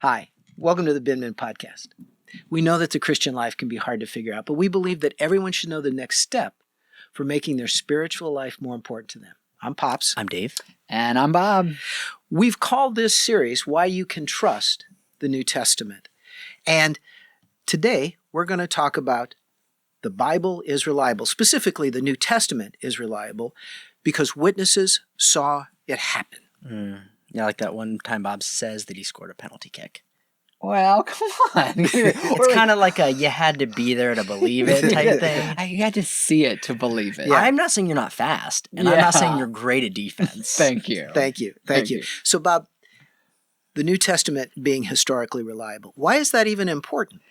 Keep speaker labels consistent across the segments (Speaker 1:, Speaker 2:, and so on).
Speaker 1: Hi, welcome to the Binman Podcast. We know that the Christian life can be hard to figure out, but we believe that everyone should know the next step for making their spiritual life more important to them. I'm Pops.
Speaker 2: I'm Dave.
Speaker 3: And I'm Bob.
Speaker 1: We've called this series Why You Can Trust the New Testament. And today we're going to talk about the Bible is reliable. Specifically, the New Testament is reliable because witnesses saw it happen.
Speaker 2: Yeah, like that one time Bob says that he scored a penalty kick.
Speaker 3: Well, come on.
Speaker 2: It's kind of like a you had to be there to believe it type thing.
Speaker 3: I had to see it to believe it.
Speaker 1: Yeah.
Speaker 2: I'm not saying you're not fast, and I'm not saying you're great at defense.
Speaker 3: Thank you.
Speaker 1: Thank you. So, Bob, the New Testament being historically reliable, why is that even important?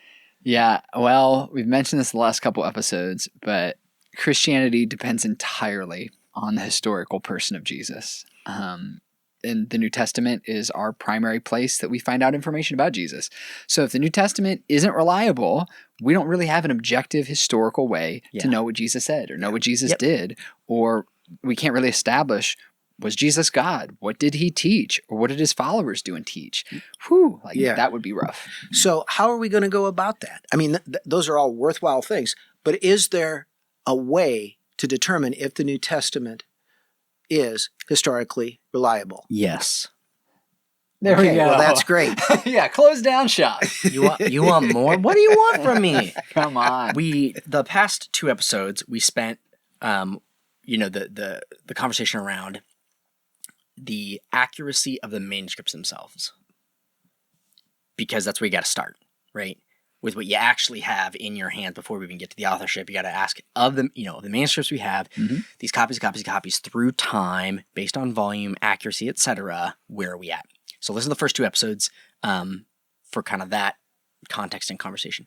Speaker 3: Yeah, well, we've mentioned this the last couple episodes, but Christianity depends entirely on the historical person of Jesus. And the New Testament is our primary place that we find out information about Jesus. So if the New Testament isn't reliable, we don't really have an objective historical way to know what Jesus said or know what Jesus did, or we can't really establish, was Jesus God? What did he teach? Or what did his followers do and teach? Whew, that would be rough.
Speaker 1: So how are we going to go about that? I mean, those are all worthwhile things, but is there a way to determine if the New Testament is historically reliable?
Speaker 2: Yes.
Speaker 3: There we go.
Speaker 1: Well, that's great.
Speaker 3: Yeah, close down shop.
Speaker 2: You want more? What do you want from me?
Speaker 3: Come on.
Speaker 2: The past two episodes we spent, the conversation around the accuracy of the manuscripts themselves, because that's where you got to start, right? With what you actually have in your hand before we even get to the authorship. You got to ask of the manuscripts we have, these copies through time, based on volume, accuracy, etc. Where are we at? So listen to the first two episodes for kind of that context and conversation.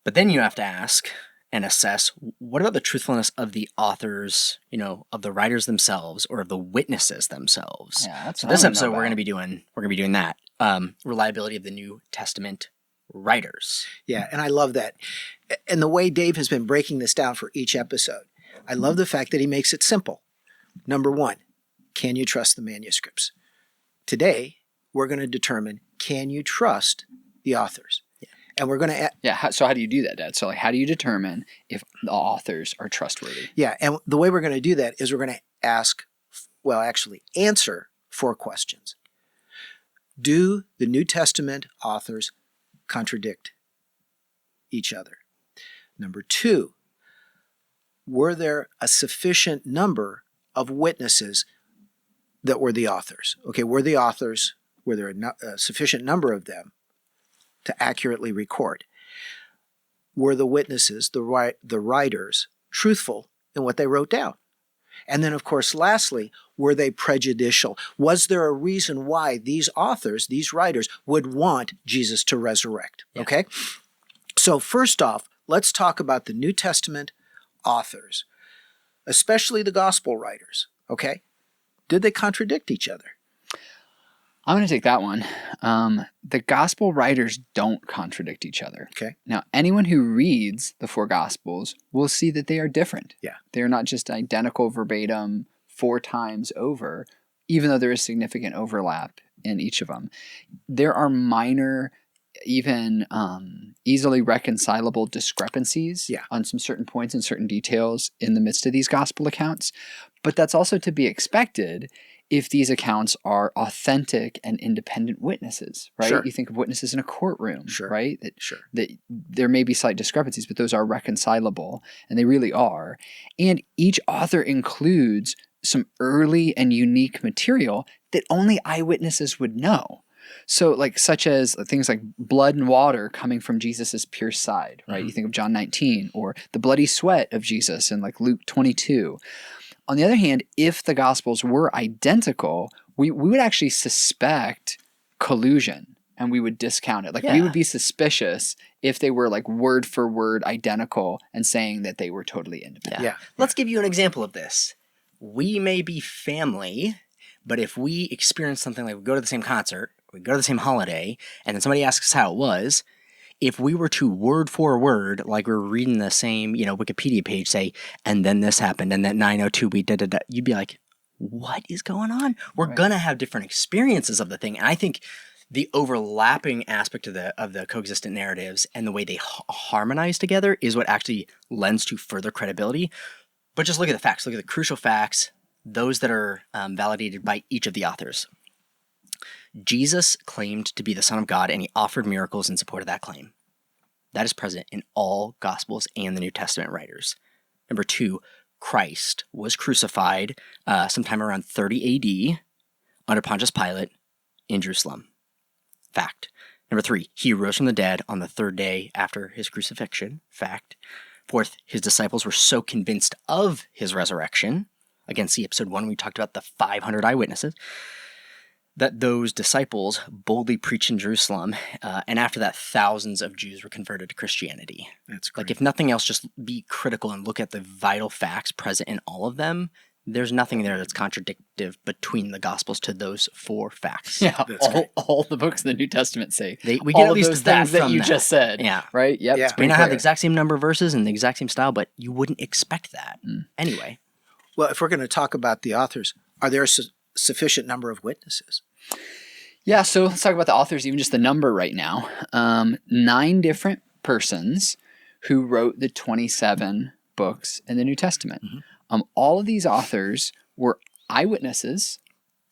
Speaker 2: But then you have to ask and assess, what about the truthfulness of the authors, of the writers themselves, or of the witnesses themselves?
Speaker 3: Yeah, that's
Speaker 2: so
Speaker 3: what
Speaker 2: this
Speaker 3: I wanna know
Speaker 2: episode we're
Speaker 3: about.
Speaker 2: going to be doing that. Reliability of the New Testament writers.
Speaker 1: Yeah, and I love that. And the way Dave has been breaking this down for each episode, I love the fact that he makes it simple. Number one, can you trust the manuscripts? Today, we're going to determine, can you trust the authors? Yeah. And we're going to...
Speaker 3: So how do you do that, Dad? So how do you determine if the authors are trustworthy?
Speaker 1: Yeah, and the way we're going to do that is we're going to answer 4 questions. Do the New Testament authors contradict each other? Number 2, were there a sufficient number of witnesses that were the authors? Okay, were there a sufficient number of them to accurately record? Were the witnesses, the writers, truthful in what they wrote down? And then, of course, lastly, were they prejudicial? Was there a reason why these authors, these writers, would want Jesus to resurrect?
Speaker 2: Yeah.
Speaker 1: Okay? So first off, let's talk about the New Testament authors, especially the gospel writers. Okay? Did they contradict each other?
Speaker 3: I'm going to take that one. The gospel writers don't contradict each other.
Speaker 1: Okay.
Speaker 3: Now, anyone who reads the 4 gospels will see that they are different.
Speaker 1: Yeah.
Speaker 3: They are not just identical verbatim 4 times over, even though there is significant overlap in each of them. There are minor, even easily reconcilable discrepancies on some certain points and certain details in the midst of these gospel accounts. But that's also to be expected if these accounts are authentic and independent witnesses, right?
Speaker 1: Sure.
Speaker 3: You think of witnesses in a courtroom, right?
Speaker 1: Sure.
Speaker 3: That there may be slight discrepancies, but those are reconcilable, and they really are. And each author includes some early and unique material that only eyewitnesses would know. So such as things like blood and water coming from Jesus's pierced side, right? You think of John 19, or the bloody sweat of Jesus in Luke 22. On the other hand, if the Gospels were identical, we would actually suspect collusion, and we would discount it. We would be suspicious if they were word for word identical and saying that they were totally independent.
Speaker 1: Yeah.
Speaker 2: Let's give you an example of this. We may be family, but if we experience something like we go to the same concert, we go to the same holiday, and then somebody asks us how it was, if we were to word for word, like we're reading the same, Wikipedia page, say, and then this happened, and then 902 we da-da-da, you'd be like, what is going on? We're going to have different experiences of the thing. And I think the overlapping aspect of the coexistent narratives and the way they harmonize together is what actually lends to further credibility. But just look at the facts. Look at the crucial facts, those that are validated by each of the authors. Jesus claimed to be the Son of God, and he offered miracles in support of that claim. That is present in all Gospels and the New Testament writers. Number 2, Christ was crucified sometime around 30 AD under Pontius Pilate in Jerusalem. Fact. Number 3, he rose from the dead on the 3rd day after his crucifixion. Fact. 4th, his disciples were so convinced of his resurrection. Again, see episode 1, we talked about the 500 eyewitnesses. That those disciples boldly preached in Jerusalem, and after that, thousands of Jews were converted to Christianity.
Speaker 1: That's great.
Speaker 2: Like, if nothing else, just be critical and look at the vital facts present in all of them. There's nothing there that's contradictive between the Gospels to those 4 facts.
Speaker 3: Yeah,
Speaker 1: That's great.
Speaker 3: all the books in the New Testament say
Speaker 2: We
Speaker 3: all
Speaker 2: get at
Speaker 3: of
Speaker 2: least
Speaker 3: those
Speaker 2: that
Speaker 3: things that
Speaker 2: from
Speaker 3: you
Speaker 2: that.
Speaker 3: just said.
Speaker 2: Yeah.
Speaker 3: Right? Yep.
Speaker 1: Yeah.
Speaker 3: It's
Speaker 2: May
Speaker 3: pretty
Speaker 2: not have
Speaker 3: clear.
Speaker 2: the exact same number of verses and the exact same style, but you wouldn't expect that. Anyway.
Speaker 1: Well, if we're going to talk about the authors, are there a sufficient number of witnesses?
Speaker 3: Yeah, so let's talk about the authors, even just the number right now. 9 different persons who wrote the 27 books in the New Testament. All of these authors were eyewitnesses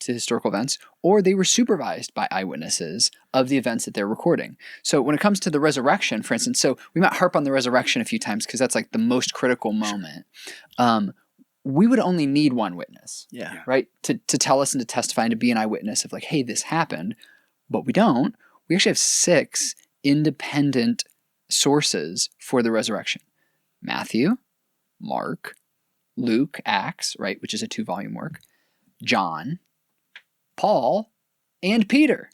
Speaker 3: to historical events, or they were supervised by eyewitnesses of the events that they're recording. So when it comes to the resurrection, for instance, so we might harp on the resurrection a few times because that's like the most critical moment. We would only need one witness,
Speaker 2: Yeah.
Speaker 3: right? To tell us and to testify and to be an eyewitness of like, hey, this happened, but we don't. We actually have 6 independent sources for the resurrection. Matthew, Mark, Luke, Acts, right, which is a 2-volume work, John, Paul, and Peter,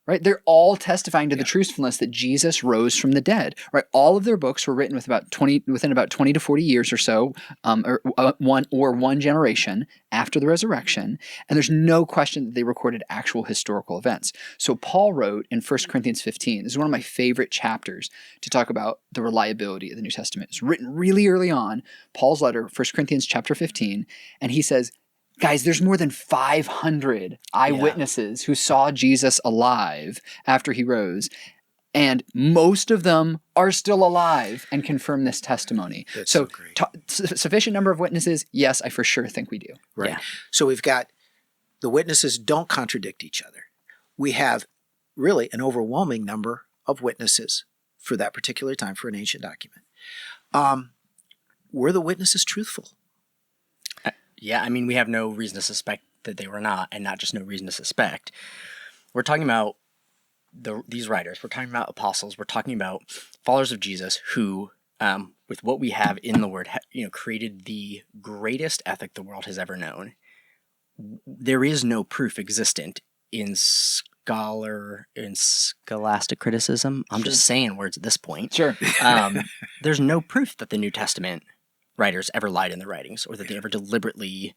Speaker 3: right? They're all testifying to the truthfulness that Jesus rose from the dead, right? All of their books were written within about 20 to 40 years or so, one generation after the resurrection, and there's no question that they recorded actual historical events. So Paul wrote in 1 Corinthians 15, this is one of my favorite chapters to talk about the reliability of the New Testament. It's written really early on, Paul's letter, 1 Corinthians chapter 15, and he says, guys, there's more than 500 eyewitnesses who saw Jesus alive after he rose, and most of them are still alive and confirm this testimony.
Speaker 1: That's so great.
Speaker 3: Sufficient number of witnesses? Yes, I for sure think we do.
Speaker 1: Right.
Speaker 2: Yeah.
Speaker 1: So we've got the witnesses don't contradict each other. We have really an overwhelming number of witnesses for that particular time for an ancient document. Were the witnesses truthful?
Speaker 2: Yeah, I mean, we have no reason to suspect that they were not, and not just no reason to suspect. We're talking about these writers. We're talking about apostles. We're talking about followers of Jesus who, with what we have in the Word, created the greatest ethic the world has ever known. There is no proof existent in scholastic criticism. I'm just saying words at this point.
Speaker 3: Sure.
Speaker 2: There's no proof that the New Testament writers ever lied in their writings, or that they ever deliberately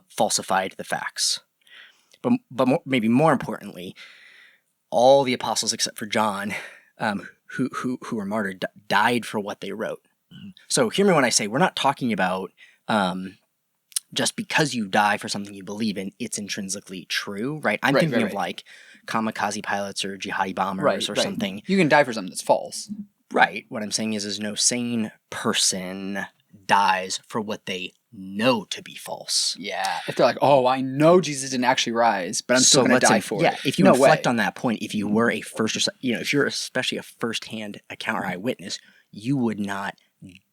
Speaker 2: falsified the facts. But maybe more importantly, all the apostles except for John, who were martyred, died for what they wrote. So hear me when I say we're not talking about just because you die for something you believe in, it's intrinsically true, right? I'm thinking of like kamikaze pilots or jihadi bombers or something.
Speaker 3: You can die for something that's false.
Speaker 2: Right. What I'm saying is no sane person dies for what they know to be false.
Speaker 3: Yeah. If they're like, oh, I know Jesus didn't actually rise, but I'm still going to die for it.
Speaker 2: Yeah. If you reflect on that point, if you were a if you're especially a first-hand account or eyewitness, you would not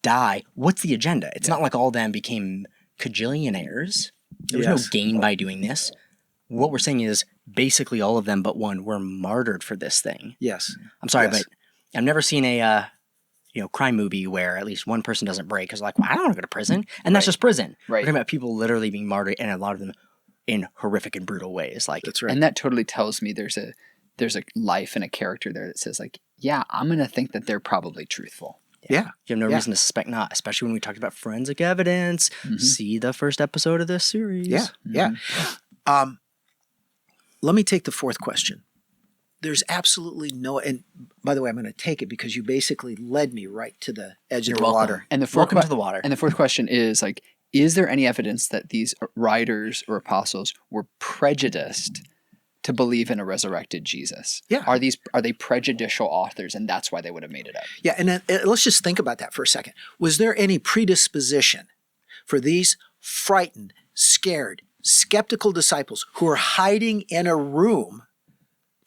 Speaker 2: die. What's the agenda? It's not like all of them became cajillionaires. There was no gain by doing this. What we're saying is basically all of them but one were martyred for this thing.
Speaker 1: Yes.
Speaker 2: I'm sorry,
Speaker 1: Yes.
Speaker 2: but I've never seen a crime movie where at least one person doesn't break because like, well, I don't want to go to prison, and that's just prison.
Speaker 3: Right.
Speaker 2: We're talking about people literally being martyred, and a lot of them in horrific and brutal ways. Like
Speaker 1: That's right.
Speaker 3: And that totally tells me there's a life and a character there that says like, yeah, I'm going to think that they're probably truthful.
Speaker 1: Yeah.
Speaker 2: you have no reason to suspect not, especially when we talked about forensic evidence. See the first episode of this series.
Speaker 1: Yeah. Yeah. Let me take the 4th question. There's absolutely no, and by the way, I'm going to take it because you basically led me right to the edge of the water.
Speaker 3: And the
Speaker 2: Welcome to the water.
Speaker 3: And the 4th question is like, is there any evidence that these writers or apostles were prejudiced to believe in a resurrected Jesus?
Speaker 1: Yeah.
Speaker 3: Are they prejudicial authors, and that's why they would have made it up?
Speaker 1: Yeah, and then, let's just think about that for a second. Was there any predisposition for these frightened, scared, skeptical disciples who are hiding in a room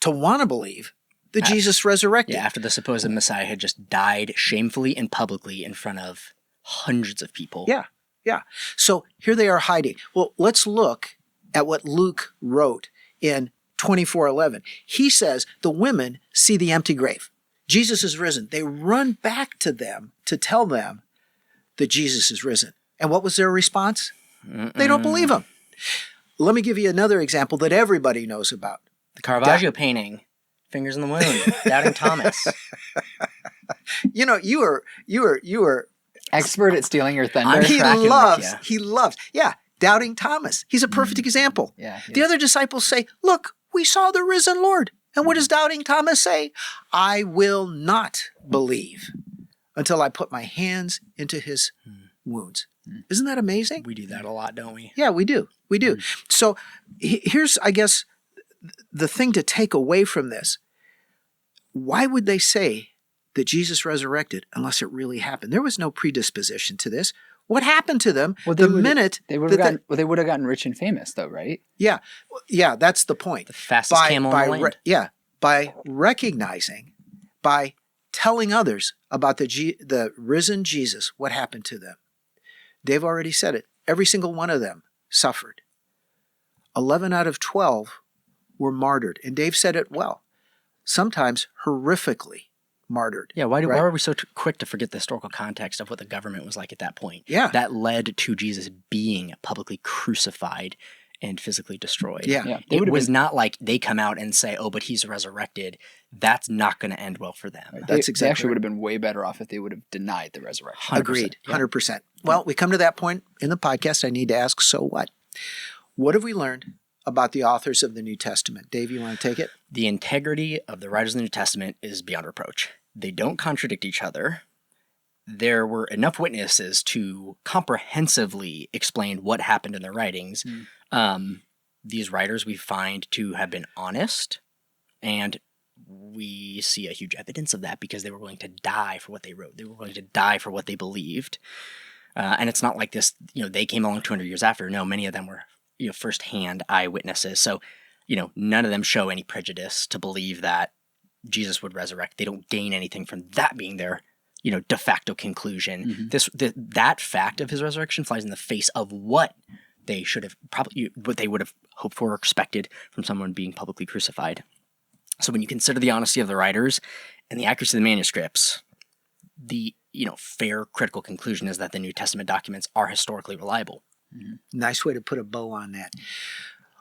Speaker 1: to want to believe that Jesus resurrected?
Speaker 2: Yeah, after the supposed Messiah had just died shamefully and publicly in front of hundreds of people.
Speaker 1: Yeah, yeah. So here they are hiding. Well, let's look at what Luke wrote in 24:11. He says, the women see the empty grave. Jesus is risen. They run back to them to tell them that Jesus is risen. And what was their response? They don't believe him. Let me give you another example that everybody knows about.
Speaker 2: The Caravaggio painting, Fingers in the Wound, Doubting Thomas.
Speaker 1: You know, you were
Speaker 3: Expert at stealing your thunder.
Speaker 2: I'm tracking with
Speaker 1: he loves, Doubting Thomas. He's a perfect example.
Speaker 3: Yeah, he
Speaker 1: The
Speaker 3: is.
Speaker 1: other disciples say, look, we saw the risen Lord. And what does Doubting Thomas say? I will not believe until I put my hands into his wounds. Isn't that amazing?
Speaker 2: We do that a lot, don't we?
Speaker 1: Yeah, we do. We do. So here's, I guess, the thing to take away from this. Why would they say that Jesus resurrected unless it really happened? There was no predisposition to this. What happened to them
Speaker 3: Well,
Speaker 1: the minute
Speaker 3: they would have gotten rich and famous, though, right?
Speaker 1: Yeah, that's the point.
Speaker 2: The fastest camel in the land.
Speaker 1: By recognizing, by telling others about the risen Jesus, what happened to them. Dave already said it. Every single one of them suffered. 11 out of 12 were martyred. And Dave said it well. Sometimes horrifically martyred.
Speaker 2: Yeah, why are we so quick to forget the historical context of what the government was like at that point?
Speaker 1: Yeah.
Speaker 2: That led to Jesus being publicly crucified and physically destroyed.
Speaker 1: Yeah.
Speaker 2: It was not like they come out and say, oh, but he's resurrected. That's not going to end well for them.
Speaker 1: That's
Speaker 3: They
Speaker 1: exactly
Speaker 3: actually
Speaker 1: right.
Speaker 3: would have been way better off if they would have denied the resurrection.
Speaker 2: 100%.
Speaker 1: Agreed.
Speaker 2: Yeah.
Speaker 1: 100%. Well, we come to that point in the podcast. I need to ask, so what? What have we learned about the authors of the New Testament? Dave, you want to take it?
Speaker 2: The integrity of the writers of the New Testament is beyond reproach. They don't contradict each other. There were enough witnesses to comprehensively explain what happened in their writings. These writers we find to have been honest, and we see a huge evidence of that because they were willing to die for what they wrote. They were willing to die for what they believed. And it's not like this, they came along 200 years after. No, many of them were, firsthand eyewitnesses. So, none of them show any prejudice to believe that Jesus would resurrect. They don't gain anything from that being their, de facto conclusion. That fact of his resurrection flies in the face of what they should have what they would have hoped for or expected from someone being publicly crucified. So when you consider the honesty of the writers and the accuracy of the manuscripts, the fair critical conclusion is that the New Testament documents are historically reliable.
Speaker 1: Nice way to put a bow on that.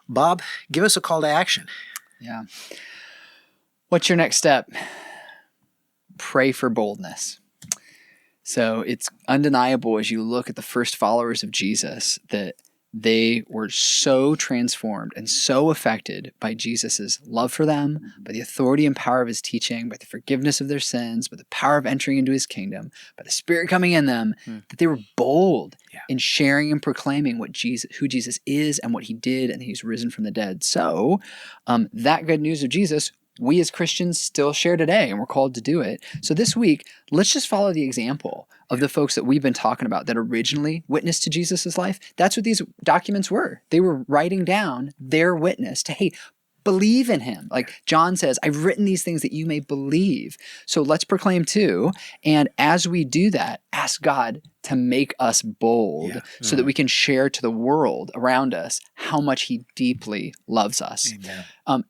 Speaker 1: Bob, give us a call to action.
Speaker 3: Yeah. What's your next step? Pray for boldness. So it's undeniable as you look at the first followers of Jesus that they were so transformed and so affected by Jesus's love for them, by the authority and power of his teaching, by the forgiveness of their sins, by the power of entering into his kingdom, by the Spirit coming in them, that they were bold in sharing and proclaiming who Jesus is and what he did, and that he's risen from the dead. So that good news of Jesus, we as Christians still share today, and we're called to do it. So this week, let's just follow the example of the folks that we've been talking about that originally witnessed to Jesus' life. That's what these documents were. They were writing down their witness to, hey, believe in him. Like John says, I've written these things that you may believe. So let's proclaim too. And as we do that, ask God to make us bold so that we can share to the world around us how much he deeply loves us.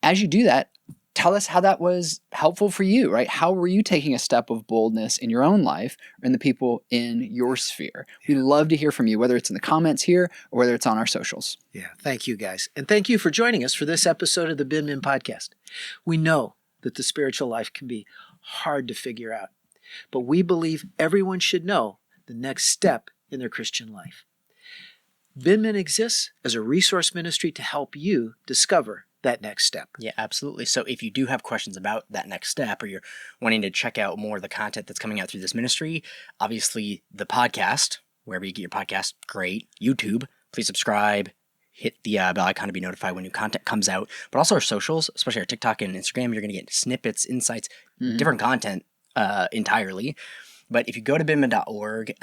Speaker 3: As you do that, tell us how that was helpful for you, right? How were you taking a step of boldness in your own life and the people in your sphere? We love to hear from you, whether it's in the comments here or whether it's on our socials.
Speaker 1: Yeah, thank you guys. And thank you for joining us for this episode of the Bin Min Podcast. We know that the spiritual life can be hard to figure out, but we believe everyone should know the next step in their Christian life. Bin Min exists as a resource ministry to help you discover that next step.
Speaker 2: Yeah, absolutely. So if you do have questions about that next step, or you're wanting to check out more of the content that's coming out through this ministry, obviously the podcast, wherever you get your podcast, great. YouTube, please subscribe, hit the bell icon to be notified when new content comes out. But also our socials, especially our TikTok and Instagram, you're going to get snippets, insights, different content entirely. But if you go to bidman.org,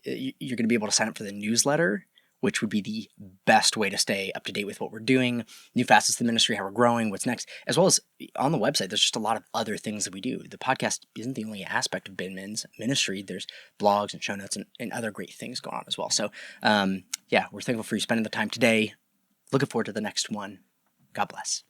Speaker 2: you're going to be able to sign up for the newsletter, which would be the best way to stay up to date with what we're doing, new facets of the ministry, how we're growing, what's next, as well as on the website. There's just a lot of other things that we do. The podcast isn't the only aspect of Bidman's ministry. There's blogs and show notes and other great things going on as well. So, we're thankful for you spending the time today. Looking forward to the next one. God bless.